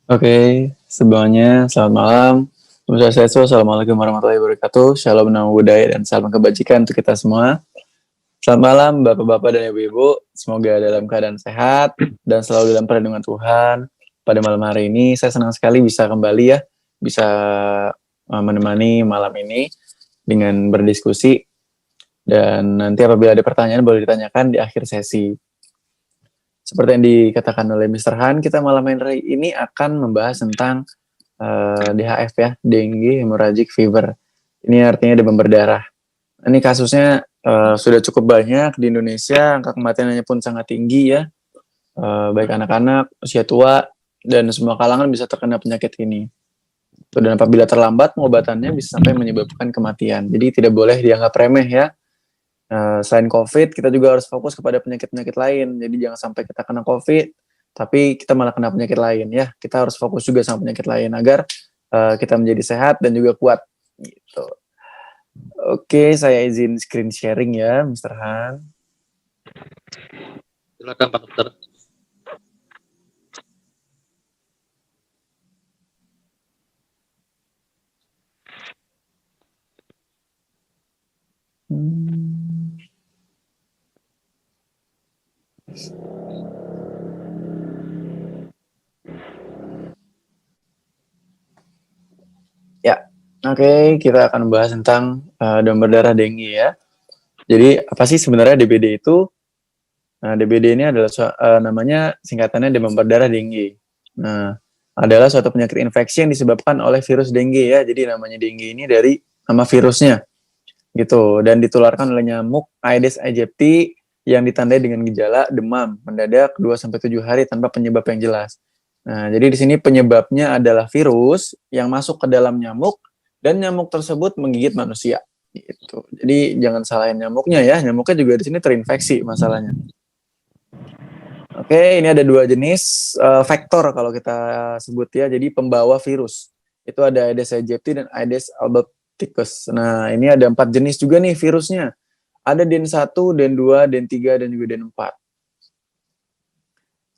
Oke, semuanya selamat malam. Om Swastiastu, Assalamualaikum warahmatullahi wabarakatuh. Shalom, namo buddhaya, dan salam kebajikan untuk kita semua. Selamat malam, Bapak-Bapak dan Ibu-Ibu. Semoga dalam keadaan sehat dan selalu dalam perlindungan Tuhan. Pada malam hari ini, saya senang sekali bisa kembali ya, bisa menemani malam ini dengan berdiskusi. Dan nanti apabila ada pertanyaan, boleh ditanyakan di akhir sesi. Seperti yang dikatakan oleh Mr. Han, kita malam hari ini akan membahas tentang DHF ya, dengue hemorrhagic fever. Ini artinya demam berdarah. Ini kasusnya sudah cukup banyak di Indonesia, angka kematiannya pun sangat tinggi ya, baik anak-anak, usia tua, dan semua kalangan bisa terkena penyakit ini. Dan apabila terlambat, pengobatannya bisa sampai menyebabkan kematian. Jadi tidak boleh dianggap remeh ya. Selain COVID, kita juga harus fokus kepada penyakit-penyakit lain. Jadi jangan sampai kita kena COVID, tapi kita malah kena penyakit lain ya. Kita harus fokus juga sama penyakit lain agar kita menjadi sehat dan juga kuat. Gitu. Oke, saya izin screen sharing ya, Mr. Han. Silakan Pak Dokter. Ya, oke, kita akan membahas tentang demam berdarah dengue ya. Jadi apa sih sebenarnya DBD itu? Nah, DBD ini adalah namanya singkatannya demam berdarah dengue. Nah, adalah suatu penyakit infeksi yang disebabkan oleh virus dengue ya. Jadi namanya dengue ini dari nama virusnya gitu, dan ditularkan oleh nyamuk Aedes aegypti yang ditandai dengan gejala demam mendadak 2-7 hari tanpa penyebab yang jelas. Nah, jadi di sini penyebabnya adalah virus yang masuk ke dalam nyamuk dan nyamuk tersebut menggigit manusia gitu. Jadi jangan salahin nyamuknya ya, nyamuknya juga di sini terinfeksi masalahnya. Oke, ini ada 2 jenis vektor kalau kita sebut ya. Jadi pembawa virus. Itu ada Aedes aegypti dan Aedes albopicus. Nah, ini ada 4 jenis juga nih virusnya. Ada DEN1, DEN2, DEN3, dan juga DEN4.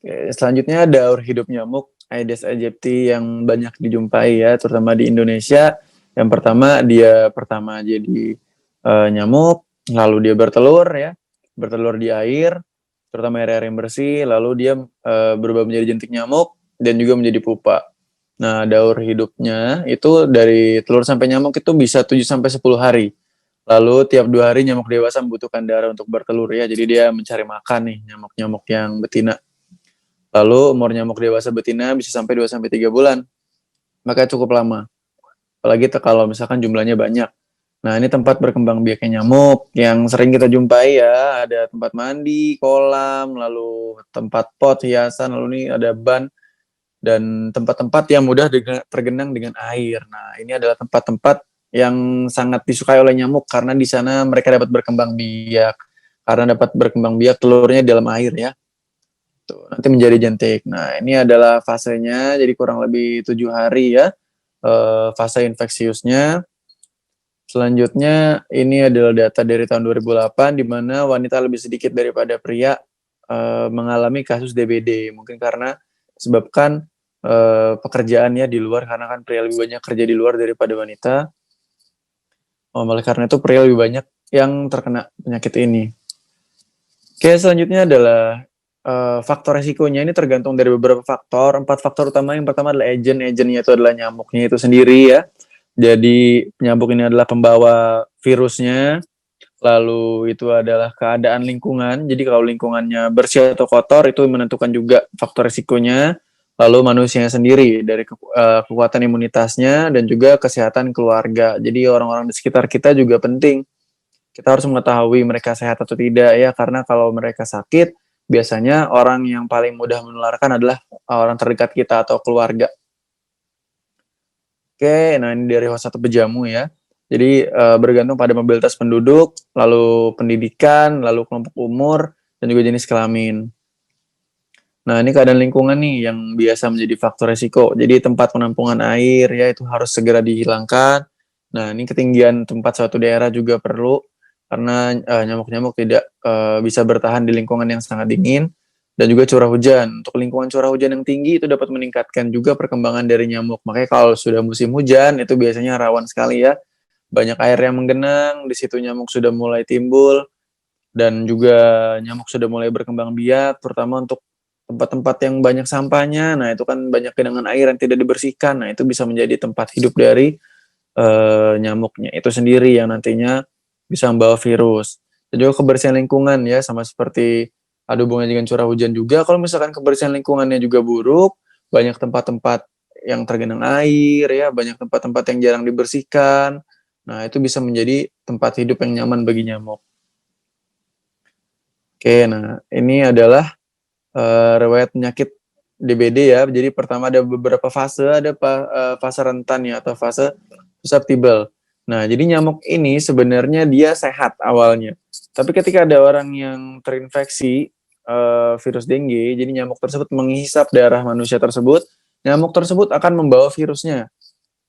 Oke, selanjutnya daur hidup nyamuk Aedes aegypti yang banyak dijumpai ya, terutama di Indonesia. Yang pertama, dia jadi nyamuk, lalu dia bertelur ya, bertelur di air, terutama air-air yang bersih, lalu dia berubah menjadi jentik nyamuk dan juga menjadi pupa. Nah, daur hidupnya itu dari telur sampai nyamuk itu bisa 7-10 hari. Lalu tiap 2 hari nyamuk dewasa membutuhkan darah untuk bertelur ya, jadi dia mencari makan nih nyamuk-nyamuk yang betina. Lalu umur nyamuk dewasa betina bisa sampai 2-3 bulan. Maka cukup lama. Apalagi kalau misalkan jumlahnya banyak. Nah, ini tempat berkembang biaknya nyamuk yang sering kita jumpai ya. Ada tempat mandi, kolam, lalu tempat pot, hiasan, lalu ini ada ban, dan tempat-tempat yang mudah tergenang dengan air. Nah, ini adalah tempat-tempat yang sangat disukai oleh nyamuk karena di sana mereka dapat berkembang biak. Karena dapat berkembang biak telurnya di dalam air ya. Tuh, nanti menjadi jentik. Nah, ini adalah fasenya, jadi kurang lebih 7 hari ya. Fase infeksiusnya. Selanjutnya, ini adalah data dari tahun 2008, di mana wanita lebih sedikit daripada pria mengalami kasus DBD. Mungkin karena disebabkan pekerjaannya di luar, karena kan pria lebih banyak kerja di luar daripada wanita. Oleh karena itu, pria lebih banyak yang terkena penyakit ini. Oke, selanjutnya adalah faktor resikonya. Ini tergantung dari beberapa faktor. 4 faktor utama. Yang pertama adalah agentnya itu adalah nyamuknya itu sendiri ya. Jadi nyamuk ini adalah pembawa virusnya. Lalu itu adalah keadaan lingkungan. Jadi kalau lingkungannya bersih atau kotor itu menentukan juga faktor risikonya. Lalu manusianya sendiri dari kekuatan imunitasnya dan juga kesehatan keluarga. Jadi orang-orang di sekitar kita juga penting. Kita harus mengetahui mereka sehat atau tidak ya, karena kalau mereka sakit biasanya orang yang paling mudah menularkan adalah orang terdekat kita atau keluarga. Oke, nah ini dari host atau pejamu ya. Jadi bergantung pada mobilitas penduduk, lalu pendidikan, lalu kelompok umur, dan juga jenis kelamin. Nah, ini keadaan lingkungan nih yang biasa menjadi faktor resiko. Jadi tempat penampungan air ya itu harus segera dihilangkan. Nah, ini ketinggian tempat suatu daerah juga perlu, karena nyamuk-nyamuk tidak bisa bertahan di lingkungan yang sangat dingin. dan juga curah hujan. Untuk lingkungan curah hujan yang tinggi itu dapat meningkatkan juga perkembangan dari nyamuk. Makanya kalau sudah musim hujan itu biasanya rawan sekali ya. Banyak air yang menggenang, di situ nyamuk sudah mulai timbul dan juga nyamuk sudah mulai berkembang biak, terutama untuk tempat-tempat yang banyak sampahnya. Nah, itu kan banyak genangan air yang tidak dibersihkan. Nah, itu bisa menjadi tempat hidup dari nyamuknya itu sendiri yang nantinya bisa membawa virus. Dan juga kebersihan lingkungan ya, sama seperti ada hubungannya dengan curah hujan juga. Kalau misalkan kebersihan lingkungannya juga buruk, banyak tempat-tempat yang tergenang air ya, banyak tempat-tempat yang jarang dibersihkan. Nah, itu bisa menjadi tempat hidup yang nyaman bagi nyamuk. Oke, nah ini adalah riwayat penyakit DBD ya. Jadi pertama ada beberapa fase, ada fase rentan ya atau fase susceptible. Nah, jadi nyamuk ini sebenarnya dia sehat awalnya. Tapi ketika ada orang yang terinfeksi virus dengue, jadi nyamuk tersebut menghisap darah manusia tersebut, nyamuk tersebut akan membawa virusnya.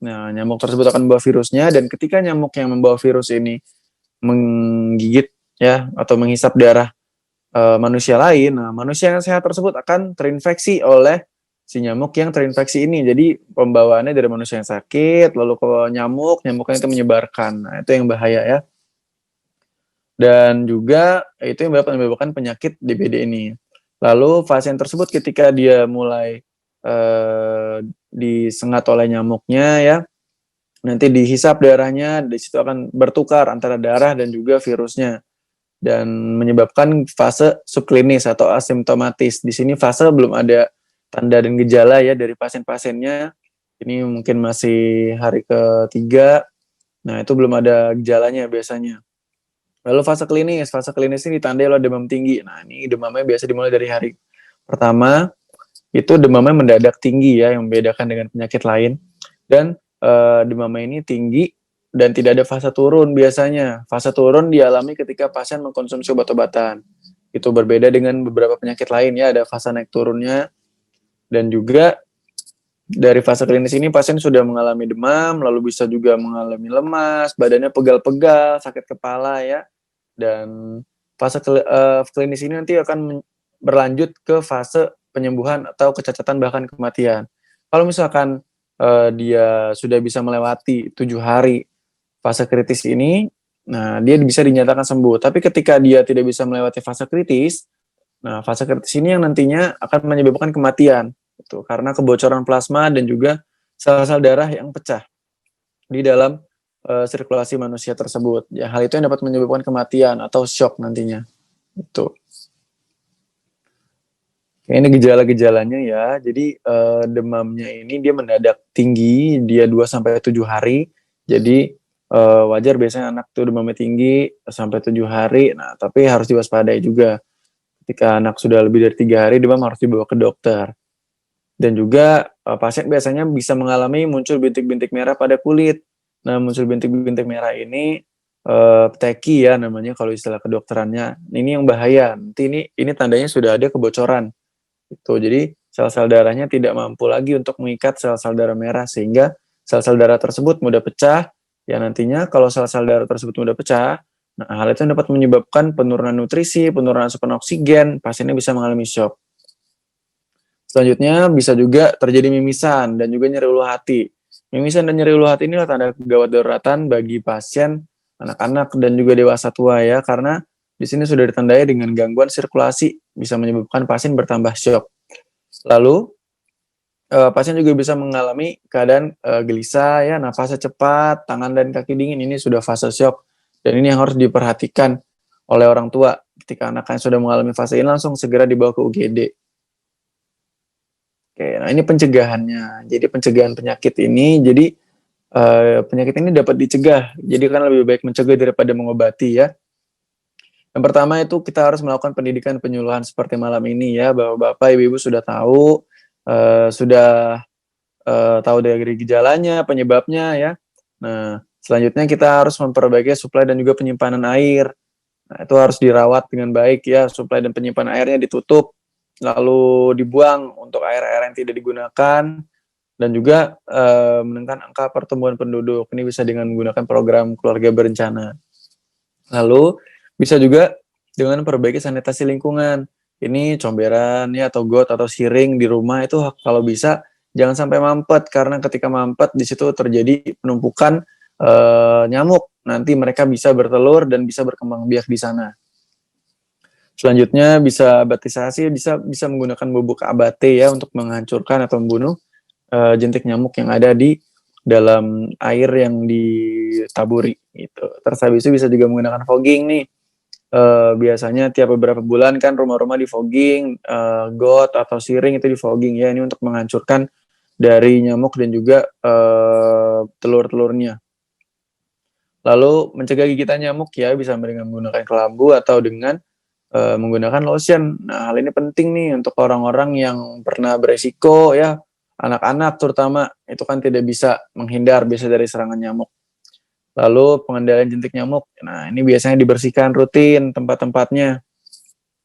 Nah, nyamuk tersebut akan membawa virusnya dan ketika nyamuk yang membawa virus ini menggigit ya atau menghisap darah manusia lain, nah manusia yang sehat tersebut akan terinfeksi oleh si nyamuk yang terinfeksi ini. Jadi pembawaannya dari manusia yang sakit, lalu ke nyamuk, nyamuknya itu menyebarkan. Nah itu yang bahaya ya. Dan juga itu yang menyebabkan penyakit DBD ini. Lalu pasien tersebut ketika dia mulai disengat oleh nyamuknya ya, nanti dihisap darahnya, di situ akan bertukar antara darah dan juga virusnya dan menyebabkan fase subklinis atau asimptomatis. Di sini fase belum ada tanda dan gejala ya dari pasien-pasiennya. Ini mungkin masih hari ketiga. Nah, itu belum ada gejalanya biasanya. Lalu fase klinis ini ditandai oleh demam tinggi. Nah, ini demamnya biasa dimulai dari hari pertama, itu demamnya mendadak tinggi ya, yang membedakan dengan penyakit lain. Dan demamnya ini tinggi dan tidak ada fase turun biasanya. Fase turun dialami ketika pasien mengkonsumsi obat-obatan. Itu berbeda dengan beberapa penyakit lain ya, ada fase naik turunnya. Dan juga dari fase klinis ini pasien sudah mengalami demam, lalu bisa juga mengalami lemas, badannya pegal-pegal, sakit kepala ya. Dan fase klinis ini nanti akan berlanjut ke fase penyembuhan atau kecacatan bahkan kematian. Kalau misalkan dia sudah bisa melewati 7 hari fase kritis ini, nah dia bisa dinyatakan sembuh. Tapi ketika dia tidak bisa melewati fase kritis, nah fase kritis ini yang nantinya akan menyebabkan kematian, gitu, karena kebocoran plasma dan juga sel-sel darah yang pecah di dalam sirkulasi manusia tersebut. Ya, hal itu yang dapat menyebabkan kematian atau shock nantinya. Itu. Ini gejala-gejalanya ya. Jadi demamnya ini dia mendadak tinggi, dia 2 sampai 7 hari. Jadi wajar biasanya anak tuh demamnya tinggi sampai 7 hari. Nah, tapi harus diwaspadai juga. Ketika anak sudah lebih dari 3 hari, demam harus dibawa ke dokter. Dan juga pasien biasanya bisa mengalami muncul bintik-bintik merah pada kulit. Nah, muncul bintik-bintik merah ini pteki ya namanya kalau istilah kedokterannya. Ini yang bahaya. Nanti ini tandanya sudah ada kebocoran. Itu. Jadi sel-sel darahnya tidak mampu lagi untuk mengikat sel-sel darah merah sehingga sel-sel darah tersebut mudah pecah. Ya nantinya kalau sel-sel darah tersebut mudah pecah, nah hal itu dapat menyebabkan penurunan nutrisi, penurunan asupan oksigen, pasiennya bisa mengalami shock. Selanjutnya bisa juga terjadi mimisan dan juga nyeri ulu hati. Mimisan dan nyeri ulu hati inilah tanda gawat daruratan bagi pasien, anak-anak dan juga dewasa tua ya, karena di sini sudah ditandai dengan gangguan sirkulasi bisa menyebabkan pasien bertambah shock. Lalu pasien juga bisa mengalami keadaan gelisah ya, nafasnya cepat, tangan dan kaki dingin, ini sudah fase shock. Dan ini yang harus diperhatikan oleh orang tua. Ketika anaknya sudah mengalami fase ini langsung segera dibawa ke UGD. Oke, nah ini pencegahannya. Jadi pencegahan penyakit ini, jadi penyakit ini dapat dicegah. Jadi kan lebih baik mencegah daripada mengobati ya. Yang pertama itu kita harus melakukan pendidikan penyuluhan seperti malam ini ya, bahwa Bapak Ibu sudah tahu, tahu dari gejalanya, penyebabnya ya. Nah, selanjutnya kita harus memperbaiki suplai dan juga penyimpanan air. Nah, itu harus dirawat dengan baik ya, suplai dan penyimpanan airnya ditutup, lalu dibuang untuk air-air yang tidak digunakan, dan juga menekan angka pertumbuhan penduduk. Ini bisa dengan menggunakan program keluarga berencana. Lalu bisa juga dengan memperbaiki sanitasi lingkungan. ini comberan ya atau got atau siring di rumah itu kalau bisa jangan sampai mampet karena ketika mampet di situ terjadi penumpukan nyamuk. Nanti mereka bisa bertelur dan bisa berkembang biak di sana. Selanjutnya bisa batisasi, bisa menggunakan bubuk abate ya untuk menghancurkan atau membunuh jentik nyamuk yang ada di dalam air yang ditaburi gitu. Terus habis itu bisa juga menggunakan fogging nih. Biasanya tiap beberapa bulan kan rumah-rumah di fogging, got atau siring itu di fogging ya, ini untuk menghancurkan dari nyamuk dan juga telur-telurnya. Lalu mencegah gigitan nyamuk ya bisa dengan menggunakan kelambu atau dengan menggunakan lotion. Nah, hal ini penting nih untuk orang-orang yang pernah beresiko ya, anak-anak terutama itu kan tidak bisa menghindar biasa dari serangan nyamuk. Lalu pengendalian jentik nyamuk. Nah, ini biasanya dibersihkan rutin tempat-tempatnya.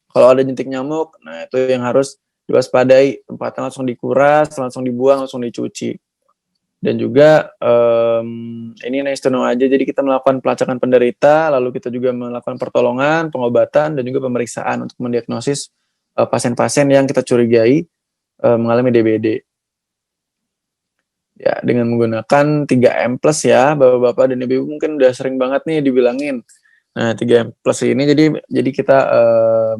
Kalau ada jentik nyamuk, nah itu yang harus diwaspadai. Tempatnya langsung dikuras, langsung dibuang, langsung dicuci. Dan juga ini nice to know aja. Jadi kita melakukan pelacakan penderita, lalu kita juga melakukan pertolongan, pengobatan, dan juga pemeriksaan untuk mendiagnosis pasien-pasien yang kita curigai mengalami DBD. Ya, dengan menggunakan 3M plus ya, bapak-bapak dan ibu mungkin udah sering banget nih dibilangin. Nah, 3M plus ini jadi kita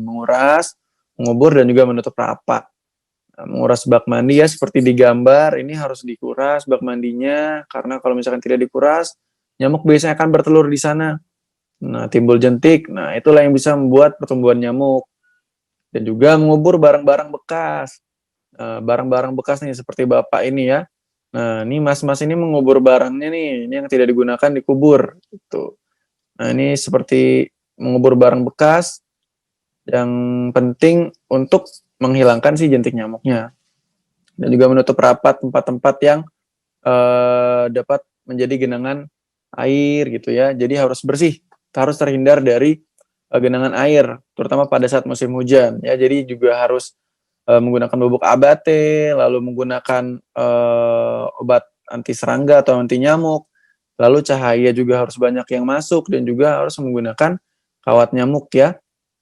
menguras, mengubur, dan juga menutup rapat. Nah, menguras bak mandi ya seperti di gambar, ini harus dikuras bak mandinya, karena kalau misalkan tidak dikuras, nyamuk biasanya akan bertelur di sana. Nah, timbul jentik, nah itulah yang bisa membuat pertumbuhan nyamuk. Dan juga mengubur barang-barang bekas. Barang-barang bekas nih seperti bapak ini ya. Nah, ini mas-mas ini mengubur barangnya nih, ini yang tidak digunakan dikubur gitu. Nah, ini seperti mengubur barang bekas yang penting untuk menghilangkan si jentik nyamuknya. Dan juga menutup rapat tempat-tempat yang dapat menjadi genangan air gitu ya. Jadi harus bersih, harus terhindar dari genangan air, terutama pada saat musim hujan ya. Jadi juga harus menggunakan bubuk abate, lalu menggunakan obat anti serangga atau anti nyamuk. Lalu cahaya juga harus banyak yang masuk dan juga harus menggunakan kawat nyamuk ya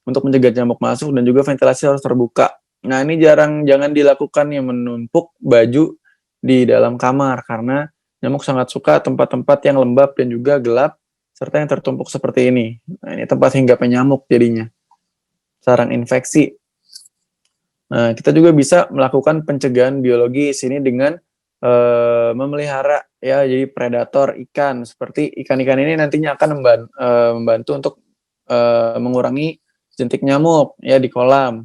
untuk mencegah nyamuk masuk, dan juga ventilasi harus terbuka. Nah, ini jangan dilakukan yang menumpuk baju di dalam kamar karena nyamuk sangat suka tempat-tempat yang lembab dan juga gelap serta yang tertumpuk seperti ini. Nah, ini tempat hinggapnya nyamuk jadinya. Sarang infeksi. Nah, kita juga bisa melakukan pencegahan biologis ini dengan memelihara ya, jadi predator ikan seperti ikan-ikan ini nantinya akan membantu untuk mengurangi jentik nyamuk ya di kolam.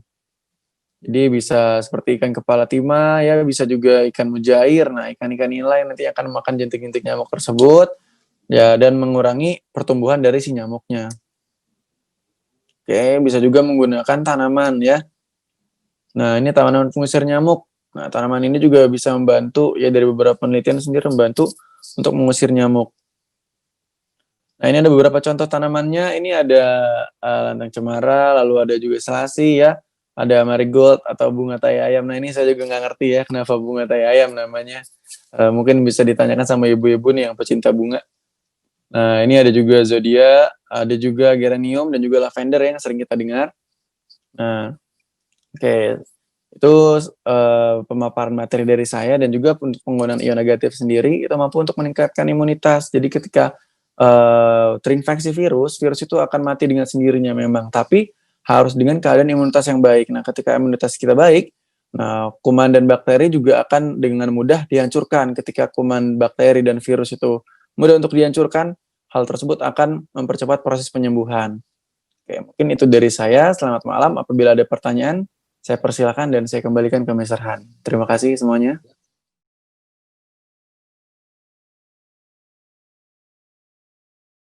Jadi bisa seperti ikan kepala timah ya, bisa juga ikan mujair. Nah, ikan-ikan inilah yang nanti akan makan jentik-jentik nyamuk tersebut ya, dan mengurangi pertumbuhan dari si nyamuknya. Oke, bisa juga menggunakan tanaman ya. Nah, ini tanaman pengusir nyamuk. Nah, tanaman ini juga bisa membantu ya, dari beberapa penelitian sendiri membantu untuk mengusir nyamuk. Nah, ini ada beberapa contoh tanamannya. Ini ada lantang cemara, lalu ada juga selasi ya. Ada marigold atau bunga tai ayam. Nah, ini saya juga nggak ngerti ya kenapa bunga tai ayam namanya. Mungkin bisa ditanyakan sama ibu-ibu nih yang pecinta bunga. Nah, ini ada juga zodiak, ada juga geranium dan juga lavender yang sering kita dengar. Nah, oke. Itu pemaparan materi dari saya, dan juga untuk penggunaan ion negatif sendiri itu mampu untuk meningkatkan imunitas. Jadi ketika terinfeksi virus itu akan mati dengan sendirinya memang, tapi harus dengan keadaan imunitas yang baik. Nah, ketika imunitas kita baik, nah kuman dan bakteri juga akan dengan mudah dihancurkan. Ketika kuman, bakteri, dan virus itu mudah untuk dihancurkan, hal tersebut akan mempercepat proses penyembuhan. Oke, mungkin itu dari saya. Selamat malam. Apabila ada pertanyaan, saya persilakan dan saya kembalikan ke Mr. Han. Terima kasih semuanya.